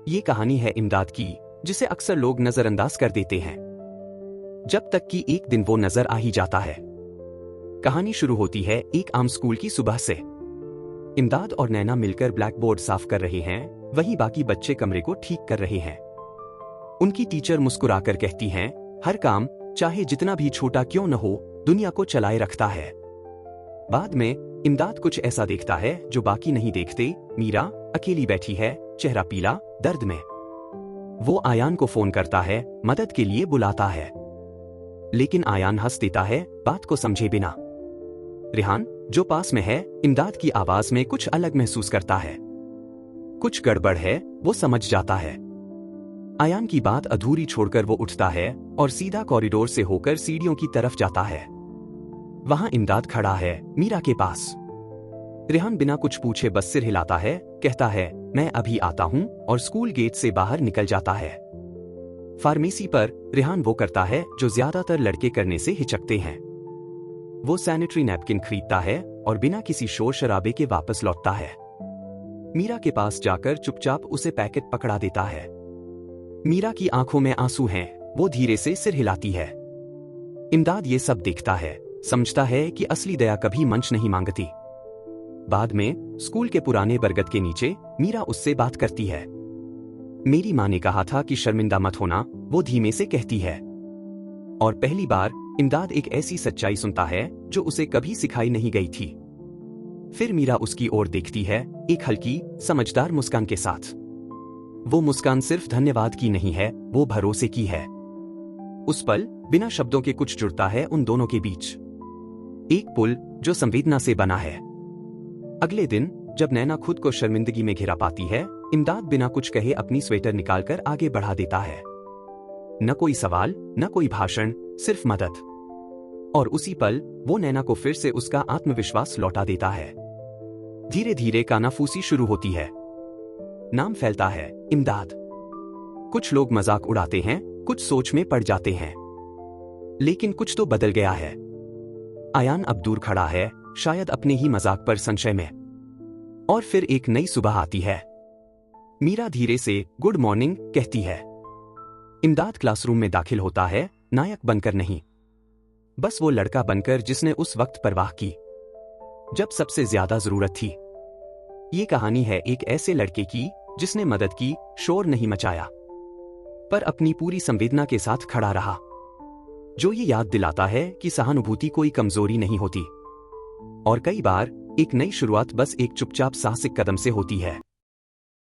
ये कहानी है इमदाद की, जिसे अक्सर लोग नजरअंदाज कर देते हैं, जब तक कि एक दिन वो नजर आ ही जाता है। कहानी शुरू होती है एक आम स्कूल की सुबह से। इमदाद और नैना मिलकर ब्लैक बोर्ड साफ कर रहे हैं, वहीं बाकी बच्चे कमरे को ठीक कर रहे हैं। उनकी टीचर मुस्कुराकर कहती हैं, हर काम चाहे जितना भी छोटा क्यों न हो, दुनिया को चलाए रखता है। बाद में इमदाद कुछ ऐसा देखता है जो बाकी नहीं देखते। मीरा अकेली बैठी है, चेहरा पीला, दर्द में। वो आयान को फोन करता है, मदद के लिए बुलाता है, लेकिन आयान हंस देता है, बात को समझे बिना। रेहान जो पास में है, इमदाद की आवाज में कुछ अलग महसूस करता है। कुछ गड़बड़ है, वो समझ जाता है। आयान की बात अधूरी छोड़कर वो उठता है और सीधा कॉरिडोर से होकर सीढ़ियों की तरफ जाता है। वहां इमदाद खड़ा है, मीरा के पास। रेहान बिना कुछ पूछे बस सिर हिलाता है, कहता है, मैं अभी आता हूं, और स्कूल गेट से बाहर निकल जाता है। फार्मेसी पर रेहान वो करता है जो ज्यादातर लड़के करने से हिचकते हैं। वो सैनिटरी नैपकिन खरीदता है और बिना किसी शोर शराबे के वापस लौटता है। मीरा के पास जाकर चुपचाप उसे पैकेट पकड़ा देता है। मीरा की आंखों में आंसू हैं, वो धीरे से सिर हिलाती है। इमदाद ये सब देखता है, समझता है कि असली दया कभी मंच नहीं मांगती। बाद में स्कूल के पुराने बरगद के नीचे मीरा उससे बात करती है। मेरी माँ ने कहा था कि शर्मिंदा मत होना, वो धीमे से कहती है। और पहली बार इमदाद एक ऐसी सच्चाई सुनता है जो उसे कभी सिखाई नहीं गई थी। फिर मीरा उसकी ओर देखती है, एक हल्की, समझदार मुस्कान के साथ। वो मुस्कान सिर्फ धन्यवाद की नहीं है, वो भरोसे की है। उस पल बिना शब्दों के कुछ जुड़ता है उन दोनों के बीच, एक पुल जो संवेदना से बना है। अगले दिन जब नैना खुद को शर्मिंदगी में घिरा पाती है, इमदाद बिना कुछ कहे अपनी स्वेटर निकालकर आगे बढ़ा देता है। न कोई सवाल, न कोई भाषण, सिर्फ मदद। और उसी पल वो नैना को फिर से उसका आत्मविश्वास लौटा देता है। धीरे धीरे कानाफूसी शुरू होती है। नाम फैलता है इमदाद। कुछ लोग मजाक उड़ाते हैं, कुछ सोच में पड़ जाते हैं, लेकिन कुछ तो बदल गया है। आयान अब दूर खड़ा है, शायद अपने ही मजाक पर संशय में। और फिर एक नई सुबह आती है। मीरा धीरे से गुड मॉर्निंग कहती है। इमदाद क्लासरूम में दाखिल होता है, नायक बनकर नहीं, बस वो लड़का बनकर जिसने उस वक्त परवाह की जब सबसे ज्यादा जरूरत थी। ये कहानी है एक ऐसे लड़के की जिसने मदद की, शोर नहीं मचाया, पर अपनी पूरी संवेदना के साथ खड़ा रहा, जो ये याद दिलाता है कि सहानुभूति कोई कमजोरी नहीं होती। और कई बार एक नई शुरुआत बस एक चुपचाप साहसिक कदम से होती है।